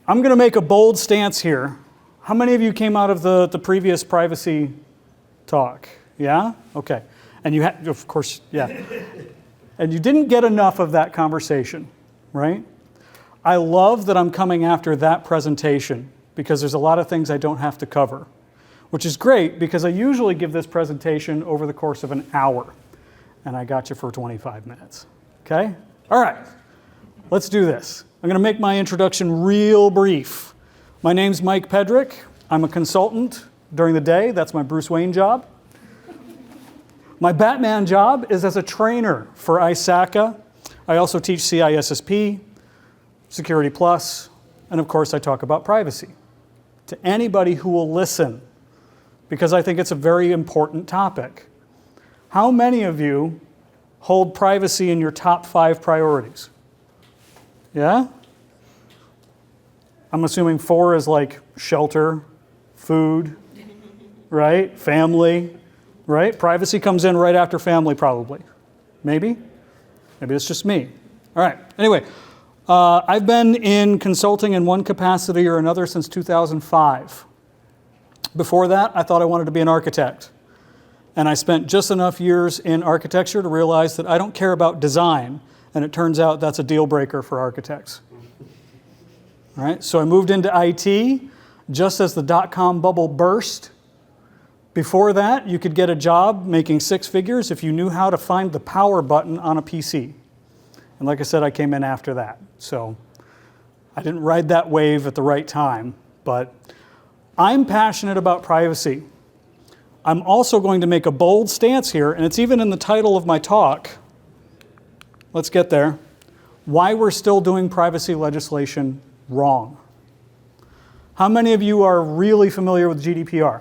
I'm going to make a bold stance here. How many of you came out of the previous privacy talk? Yeah? Okay. And you had, of course, yeah. And you didn't get enough of that conversation, right? I love that I'm coming after that presentation because there's a lot of things I don't have to cover, which is great because I usually give this presentation over the course of an hour, and I got you for 25 minutes, okay? All right, let's do this. I'm gonna make my introduction real brief. My name's Mike Pedrick. I'm a consultant during the day. That's my Bruce Wayne job. My Batman job is as a trainer for ISACA. I also teach CISSP, Security Plus, and of course I talk about privacy to anybody who will listen, because I think it's a very important topic. How many of you hold privacy in your top 5 priorities? Yeah? I'm assuming 4 is like shelter, food, right? Family, right? Privacy comes in right after family probably. Maybe? Maybe it's just me. All right, anyway. I've been in consulting in one capacity or another since 2005. Before that, I thought I wanted to be an architect. And I spent just enough years in architecture to realize that I don't care about design, and it turns out that's a deal breaker for architects. All right, so I moved into IT just as the dot-com bubble burst. Before that, you could get a job making 6 figures if you knew how to find the power button on a PC. And like I said, I came in after that. So I didn't ride that wave at the right time, but I'm passionate about privacy. I'm also going to make a bold stance here, and it's even in the title of my talk. Let's get there. Why we're still doing privacy legislation wrong. How many of you are really familiar with GDPR?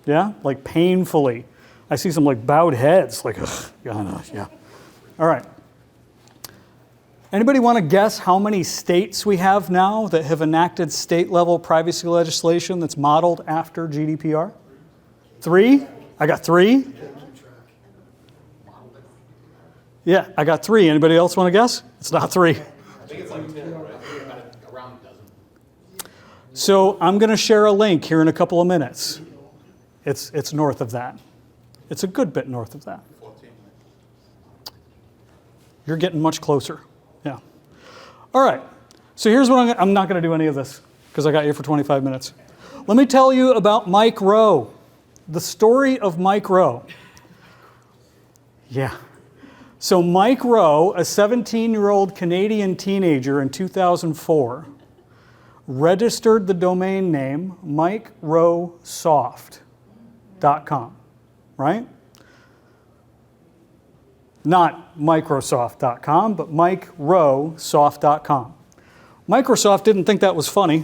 Yeah? Like painfully. I see some like bowed heads, like, ugh, yeah. All right. Anybody want to guess how many states we have now that have enacted state-level privacy legislation that's modeled after GDPR? 3? I got 3? Yeah, I got 3. Anybody else want to guess? It's not 3. I think it's like 10, right? Around a dozen. So I'm going to share a link here in a couple of minutes. It's north of that. It's a good bit north of that. 14. You're getting much closer. Yeah. All right. So here's what I'm not going to do any of this because I got you for 25 minutes. Let me tell you about Mike Rowe. The story of Mike Rowe. Yeah. So Mike Rowe, a 17-year-old Canadian teenager in 2004, registered the domain name MikeRoweSoft.com, right? Not Microsoft.com, but MikeRoweSoft.com. Microsoft didn't think that was funny,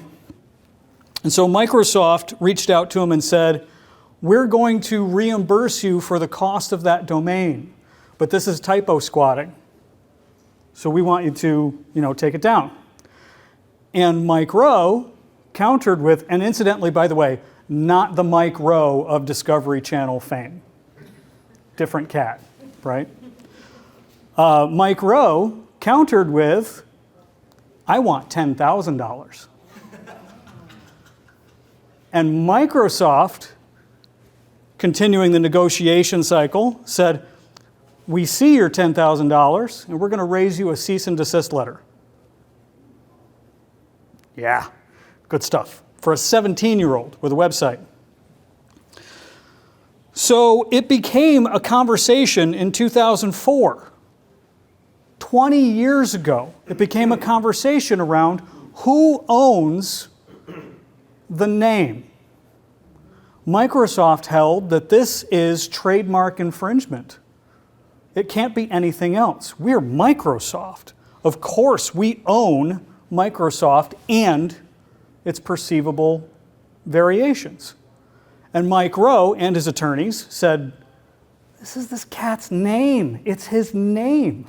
and so Microsoft reached out to him and said, we're going to reimburse you for the cost of that domain, but this is typo squatting, so we want you to, take it down. And Mike Rowe countered with, and incidentally, by the way, not the Mike Rowe of Discovery Channel fame. Different cat, right? Mike Rowe countered with, I want $10,000. And Microsoft, continuing the negotiation cycle, said, we see your $10,000 and we're going to raise you a cease and desist letter. Yeah, good stuff for a 17-year-old with a website. So it became a conversation in 2004. 20 years ago, it became a conversation around who owns the name. Microsoft held that this is trademark infringement. It can't be anything else. We're Microsoft. Of course, we own Microsoft and its perceivable variations. And Mike Rowe and his attorneys said, this is this cat's name. It's his name.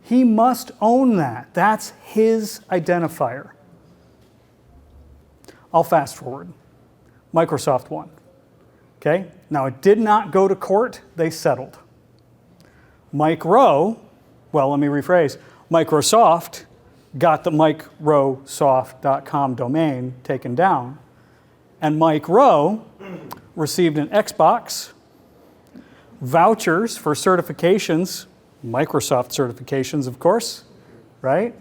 He must own that. That's his identifier. I'll fast forward. Microsoft won. Okay? Now, it did not go to court. They settled. Mike Rowe, well, let me rephrase. Microsoft got the mikerosoft.com domain taken down. And Mike Rowe received an Xbox, vouchers for certifications, Microsoft certifications, of course, right?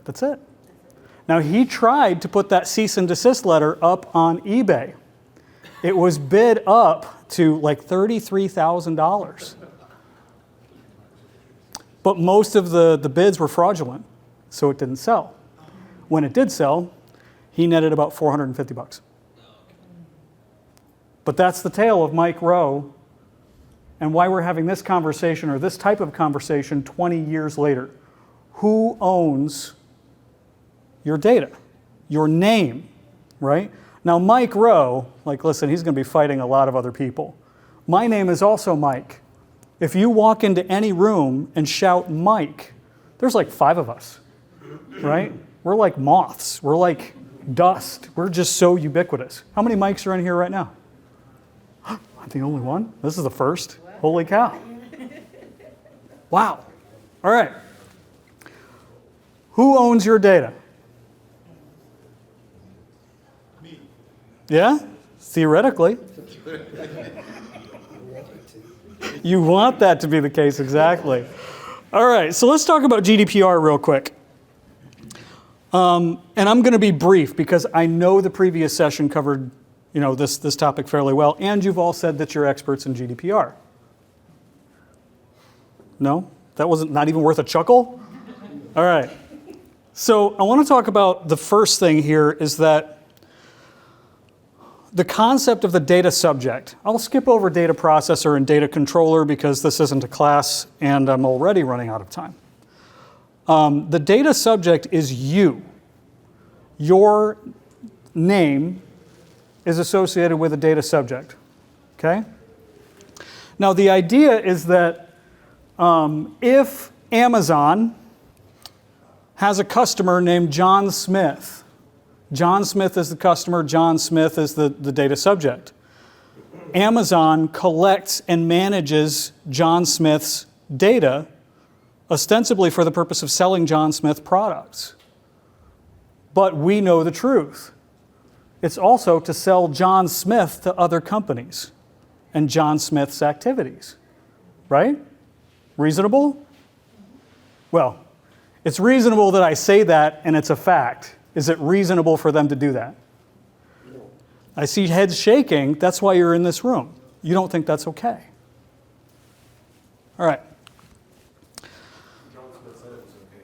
That's it. Now, he tried to put that cease and desist letter up on eBay. It was bid up to like $33,000. But most of the bids were fraudulent, so it didn't sell. When it did sell, he netted about $450. But that's the tale of Mike Rowe and why we're having this conversation, or this type of conversation, 20 years later. Who owns your data, your name, right? Now, Mike Rowe, like, listen, he's going to be fighting a lot of other people. My name is also Mike. If you walk into any room and shout Mike, there's like 5 of us, right? We're like moths. We're like dust. We're just so ubiquitous. How many mics are in here right now? I'm the only one? This is the first? Holy cow. Wow. All right. Who owns your data? Me. Yeah? Theoretically. You want that to be the case, exactly. All right, so let's talk about GDPR real quick. And I'm going to be brief because I know the previous session covered, this topic fairly well, and you've all said that you're experts in GDPR. No? That wasn't not even worth a chuckle? All right. So I want to talk about the first thing here is that the concept of the data subject. I'll skip over data processor and data controller because this isn't a class and I'm already running out of time. The data subject is you. Your name is associated with a data subject, okay? Now the idea is that if Amazon has a customer named John Smith, John Smith is the customer, John Smith is the data subject. Amazon collects and manages John Smith's data, ostensibly for the purpose of selling John Smith products. But we know the truth. It's also to sell John Smith to other companies and John Smith's activities, right? Reasonable? Well, it's reasonable that I say that and it's a fact. Is it reasonable for them to do that? No. I see heads shaking. That's why you're in this room. You don't think that's okay. All right. John Smith said it was okay.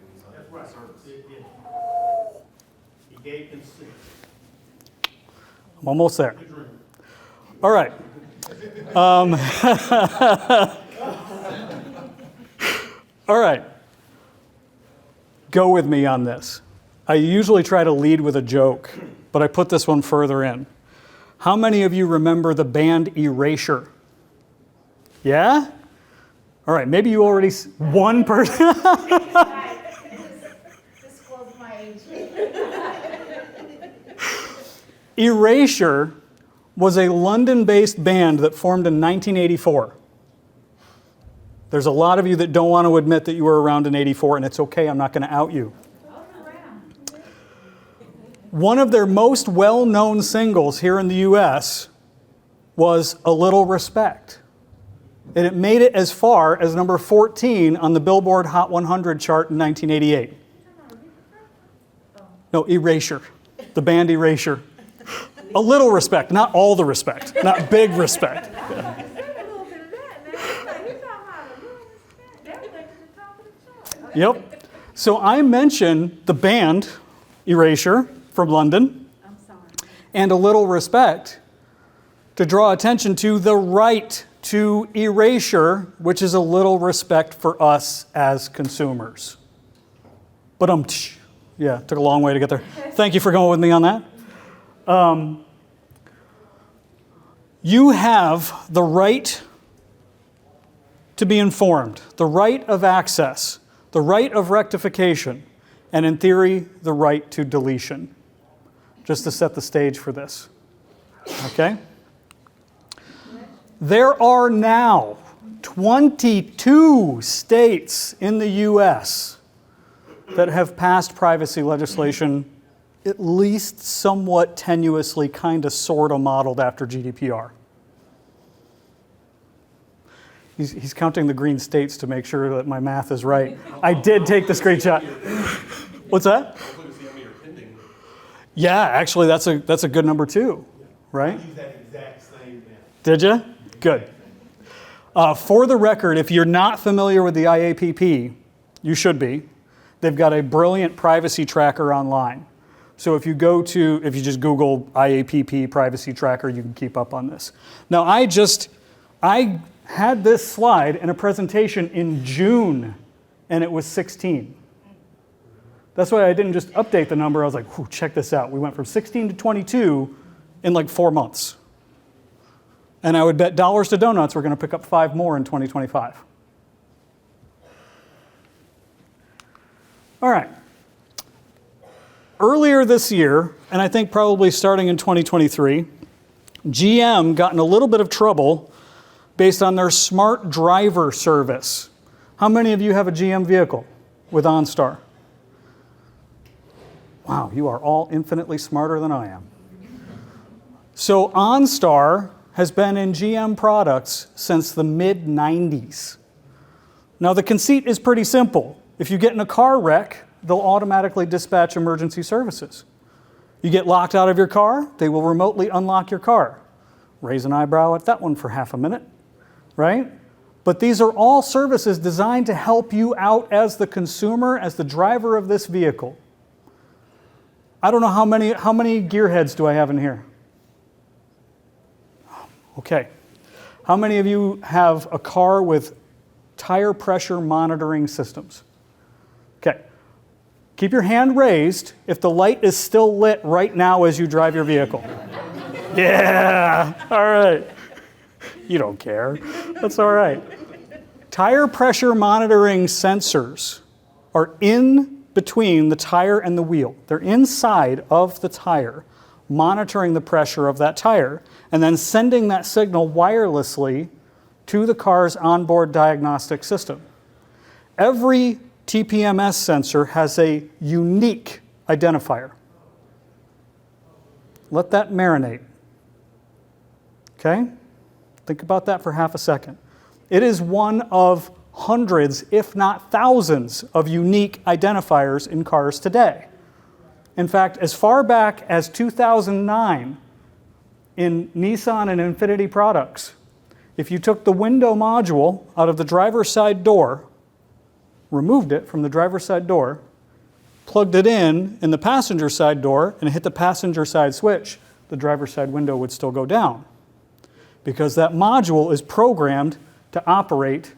That's right. He gave consent. I'm almost there. All right. All right. Go with me on this. I usually try to lead with a joke, but I put this one further in. How many of you remember the band Erasure? Yeah? All right, maybe you already, one person. Disclose my age. Erasure was a London-based band that formed in 1984. There's a lot of you that don't want to admit that you were around in 84, and it's okay, I'm not going to out you. One of their most well-known singles here in the U.S. was A Little Respect. And it made it as far as number 14 on the Billboard Hot 100 chart in 1988. No, Erasure. The band Erasure. A little respect, not all the respect, not big respect. Yeah. Yep. So I mentioned the band Erasure from London, and A Little Respect to draw attention to the right to erasure, which is a little respect for us as consumers. But yeah, took a long way to get there. Thank you for going with me on that. You have the right to be informed, the right of access, the right of rectification, and in theory, the right to deletion. Just to set the stage for this, okay? There are now 22 states in the US that have passed privacy legislation at least somewhat tenuously, kind of, sort of modeled after GDPR. He's counting the green states to make sure that my math is right. I did take the screenshot. What's that? Yeah, actually, that's a good number too, right? Use that exact same math. Did you? Good. For the record, if you're not familiar with the IAPP, you should be. They've got a brilliant privacy tracker online. So if you just Google IAPP privacy tracker, you can keep up on this. Now, I had this slide in a presentation in June, and it was 16. That's why I didn't just update the number. I was like, check this out. We went from 16 to 22 in like 4 months. And I would bet dollars to donuts we're going to pick up 5 more in 2025. All right. Earlier this year, and I think probably starting in 2023, GM got in a little bit of trouble based on their smart driver service. How many of you have a GM vehicle with OnStar? Wow, you are all infinitely smarter than I am. So OnStar has been in GM products since the mid-90s. Now the conceit is pretty simple. If you get in a car wreck, they'll automatically dispatch emergency services. You get locked out of your car, they will remotely unlock your car. Raise an eyebrow at that one for half a minute, right? But these are all services designed to help you out as the consumer, as the driver of this vehicle. I don't know how many gearheads do I have in here? Okay. How many of you have a car with tire pressure monitoring systems? Okay. Keep your hand raised if the light is still lit right now as you drive your vehicle. Yeah, all right. You don't care. That's all right. Tire pressure monitoring sensors are in between the tire and the wheel. They're inside of the tire, monitoring the pressure of that tire, and then sending that signal wirelessly to the car's onboard diagnostic system. Every TPMS sensor has a unique identifier. Let that marinate. Okay? Think about that for half a second. It is one of hundreds, if not thousands, of unique identifiers in cars today. In fact, as far back as 2009, in Nissan and Infiniti products, if you took the window module out of the driver's side door, removed it from the driver's side door, plugged it in the passenger side door, and hit the passenger side switch, the driver's side window would still go down. Because that module is programmed to operate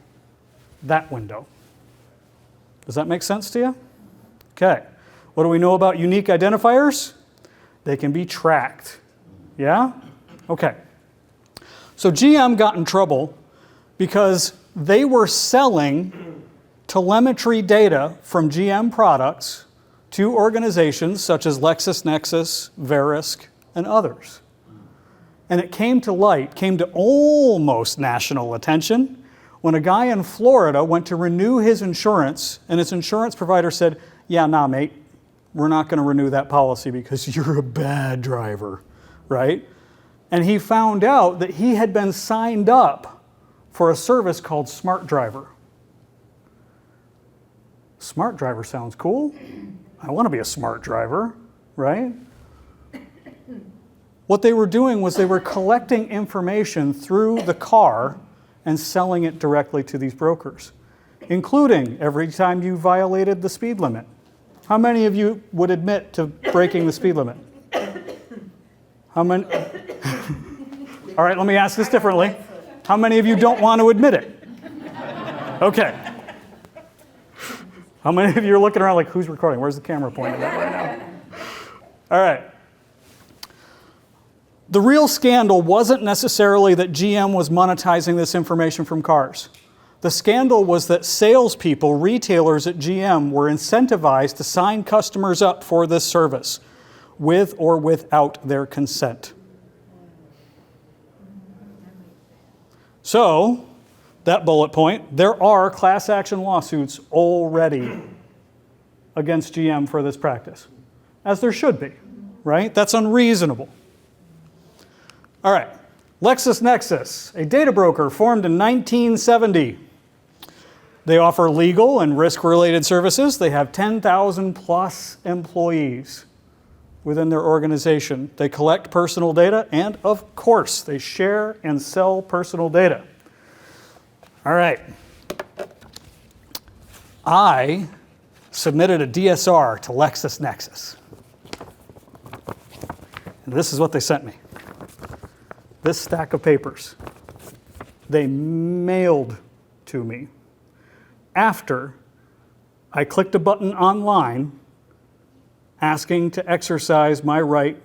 that window. Does that make sense to you? Okay. What do we know about unique identifiers? They can be tracked. Yeah? Okay. So GM got in trouble because they were selling telemetry data from GM products to organizations such as LexisNexis, Verisk, and others. And it came to light, came to almost national attention, when a guy in Florida went to renew his insurance, and his insurance provider said, yeah, nah, mate, we're not going to renew that policy because you're a bad driver, right? And he found out that he had been signed up for a service called Smart Driver. Smart Driver sounds cool. I want to be a smart driver, right? What they were doing was they were collecting information through the car and selling it directly to these brokers, including every time you violated the speed limit. How many of you would admit to breaking the speed limit? How many? All right, let me ask this differently. How many of you don't want to admit it? Okay. How many of you are looking around like, who's recording? Where's the camera pointing at right now? All right. The real scandal wasn't necessarily that GM was monetizing this information from cars. The scandal was that salespeople, retailers at GM, were incentivized to sign customers up for this service, with or without their consent. So, that bullet point, there are class action lawsuits already against GM for this practice, as there should be, right? That's unreasonable. All right, LexisNexis, a data broker formed in 1970. They offer legal and risk-related services. They have 10,000 plus employees within their organization. They collect personal data, and of course, they share and sell personal data. All right. I submitted a DSR to LexisNexis. And this is what they sent me. This stack of papers. They mailed to me after I clicked a button online asking to exercise my right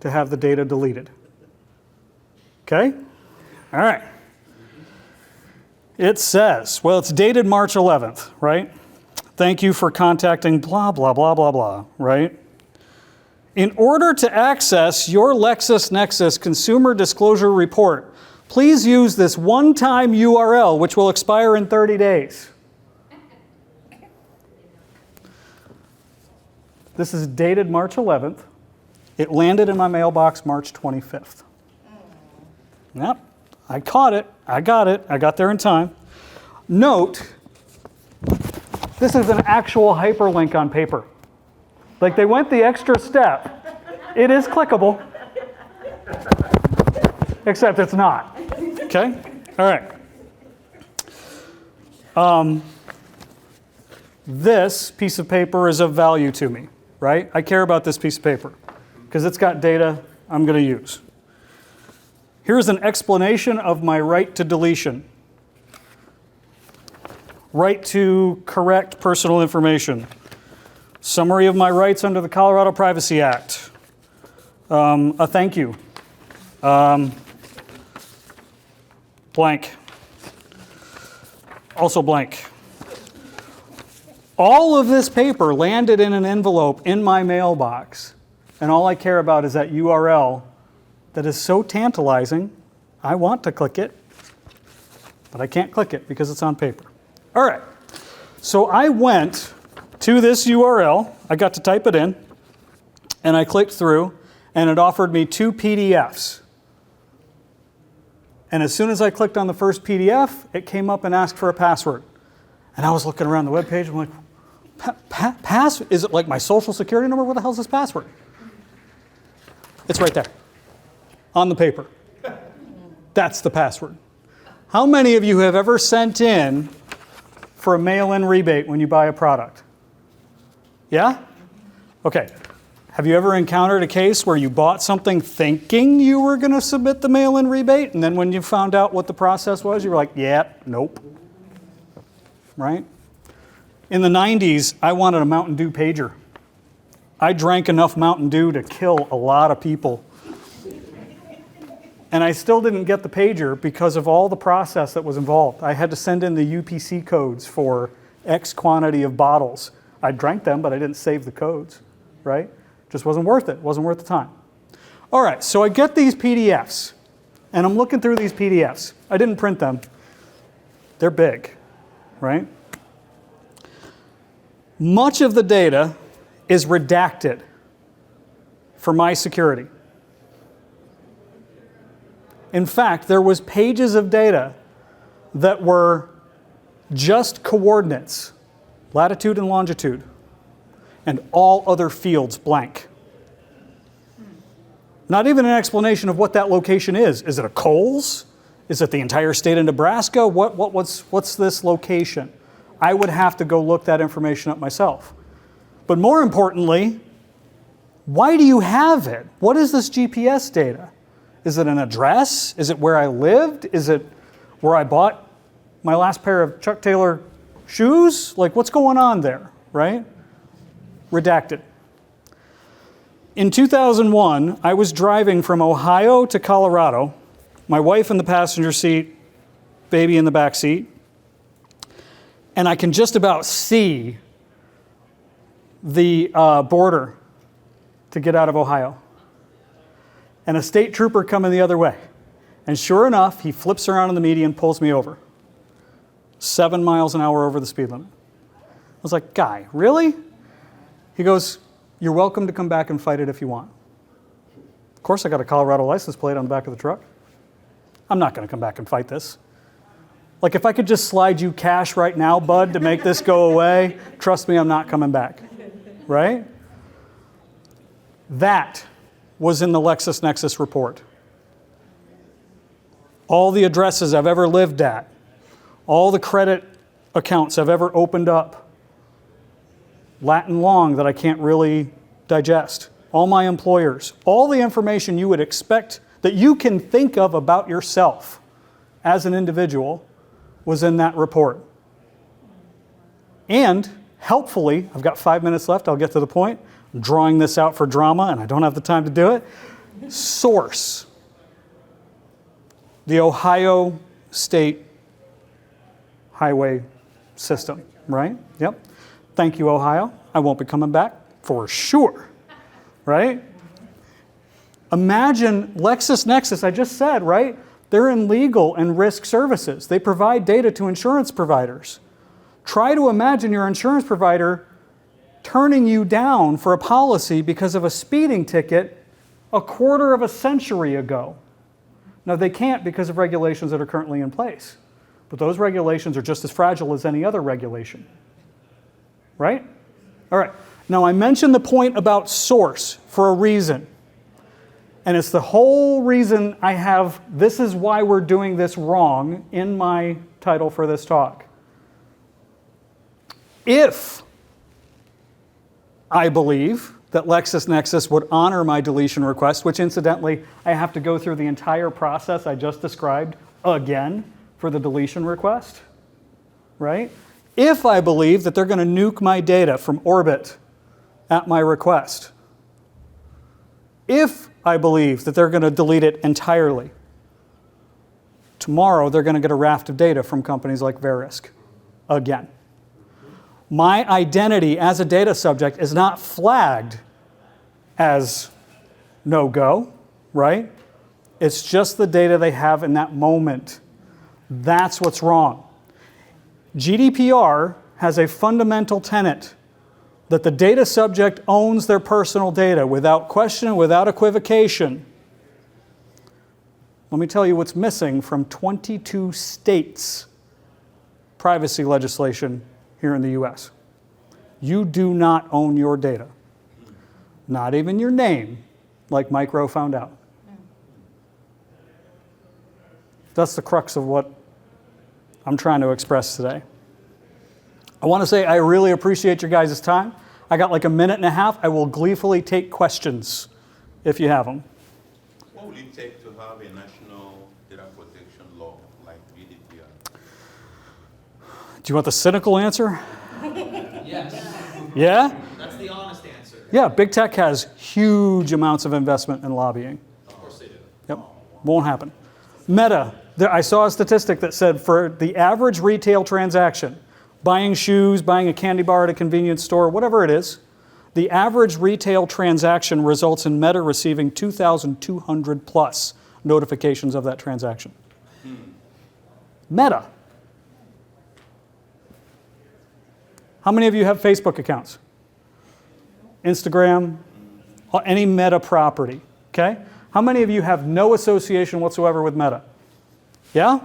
to have the data deleted. Okay? All right. It says, well, it's dated March 11th, right? Thank you for contacting blah, blah, blah, blah, blah, right? In order to access your LexisNexis Consumer Disclosure Report, please use this one-time URL, which will expire in 30 days. This is dated March 11th. It landed in my mailbox March 25th. Yep, I caught it. I got it. I got there in time. Note, this is an actual hyperlink on paper. Like they went the extra step. It is clickable, except it's not. Okay? All right. This piece of paper is of value to me, right? I care about this piece of paper because it's got data I'm going to use. Here's an explanation of my right to deletion. Right to correct personal information. Summary of my rights under the Colorado Privacy Act. A thank you. Blank. Also blank. All of this paper landed in an envelope in my mailbox, and all I care about is that URL that is so tantalizing, I want to click it, but I can't click it because it's on paper. All right, so I went to this URL, I got to type it in, and I clicked through, and it offered me 2 PDFs. And as soon as I clicked on the first PDF, it came up and asked for a password. And I was looking around the webpage, I'm like, is it like my social security number? What the hell is this password? It's right there, on the paper. That's the password. How many of you have ever sent in for a mail-in rebate when you buy a product? Yeah? Okay. Have you ever encountered a case where you bought something thinking you were going to submit the mail-in rebate, and then when you found out what the process was, you were like, yeah, nope. Right? In the 90s, I wanted a Mountain Dew pager. I drank enough Mountain Dew to kill a lot of people. And I still didn't get the pager because of all the process that was involved. I had to send in the UPC codes for X quantity of bottles. I drank them, but I didn't save the codes, right? Just wasn't worth it. Wasn't worth the time. All right, so I get these PDFs, and I'm looking through these PDFs. I didn't print them. They're big, right? Much of the data is redacted for my security. In fact, there was pages of data that were just coordinates, latitude and longitude, and all other fields blank. Not even an explanation of what that location is. Is it a Kohl's? Is it the entire state of Nebraska? What's this location? I would have to go look that information up myself. But more importantly, why do you have it? What is this GPS data? Is it an address? Is it where I lived? Is it where I bought my last pair of Chuck Taylor shoes? Like, what's going on there, right? Redacted. In 2001, I was driving from Ohio to Colorado, my wife in the passenger seat, baby in the back seat, and I can just about see the border to get out of Ohio. And a state trooper coming the other way. And sure enough, he flips around in the median, pulls me over. 7 miles an hour over the speed limit. I was like, guy, really? He goes, you're welcome to come back and fight it if you want. Of course, I got a Colorado license plate on the back of the truck. I'm not going to come back and fight this. Like, if I could just slide you cash right now, bud, to make this go away, trust me, I'm not coming back, right? That was in the LexisNexis report. All the addresses I've ever lived at, all the credit accounts I've ever opened up, Latin long that I can't really digest, all my employers, all the information you would expect that you can think of about yourself as an individual was in that report. And helpfully, I've got 5 minutes left, I'll get to the point. I'm drawing this out for drama and I don't have the time to do it. Source. The Ohio State Highway System, right? Yep. Thank you, Ohio. I won't be coming back for sure, right? Imagine LexisNexis, I just said, right? They're in legal and risk services. They provide data to insurance providers. Try to imagine your insurance provider turning you down for a policy because of a speeding ticket a quarter of a century ago. Now, they can't because of regulations that are currently in place. But those regulations are just as fragile as any other regulation. Right? All right. Now, I mentioned the point about source for a reason. And it's the whole reason I have, this is why we're doing this wrong, in my title for this talk. If I believe that LexisNexis would honor my deletion request, which incidentally, I have to go through the entire process I just described again for the deletion request, right? If I believe that they're going to nuke my data from orbit at my request, if I believe that they're going to delete it entirely, tomorrow they're going to get a raft of data from companies like Verisk again. My identity as a data subject is not flagged as no-go, right? It's just the data they have in that moment. That's what's wrong. GDPR has a fundamental tenet that the data subject owns their personal data without question and without equivocation. Let me tell you what's missing from 22 states' privacy legislation here in the US. You do not own your data. Not even your name, like Micro found out. That's the crux of what I'm trying to express today. I want to say I really appreciate your guys' time. I got like a minute and a half. I will gleefully take questions if you have them. What will it take to have a national data protection law like GDPR? Do you want the cynical answer? Yes. Yeah? That's the honest answer. Yeah, big tech has huge amounts of investment in lobbying. Of course they do. Yep, won't happen. Meta, I saw a statistic that said for the average retail transaction, buying shoes, buying a candy bar at a convenience store, whatever it is, the average retail transaction results in Meta receiving 2,200 plus notifications of that transaction. Meta. How many of you have Facebook accounts? Instagram? Any Meta property, okay? How many of you have no association whatsoever with Meta? Yeah?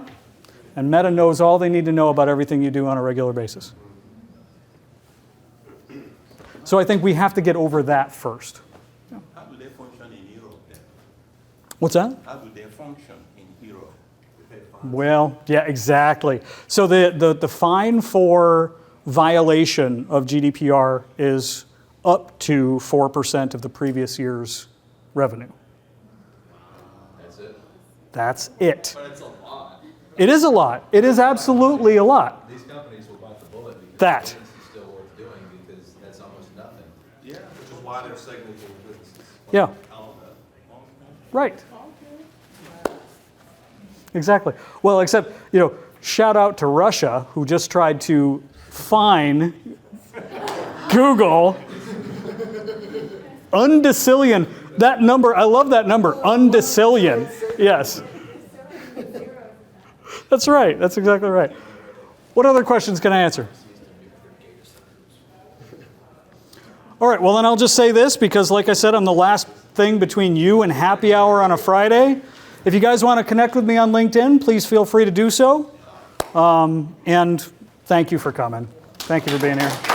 And Meta knows all they need to know about everything you do on a regular basis. So I think we have to get over that first. How do they function in Europe then? What's that? How do they function in Europe? Well, yeah, exactly. So the fine for violation of GDPR is up to 4% of the previous year's revenue. That's it. That's it. But it's a lot. It is a lot. It is absolutely a lot. These companies will bite the bullet because That. business is still worth doing because that's almost nothing. Yeah, which is why they're segmenting businesses. Yeah. All of that. Right. Exactly. Well, except, shout out to Russia, who just tried to fine Google undecillion. That number, I love that number, undecillion. Yes. That's right. That's exactly right. What other questions can I answer? All right, well then I'll just say this because like I said, I'm the last thing between you and happy hour on a Friday. If you guys want to connect with me on LinkedIn, please feel free to do so. And thank you for coming. Thank you for being here.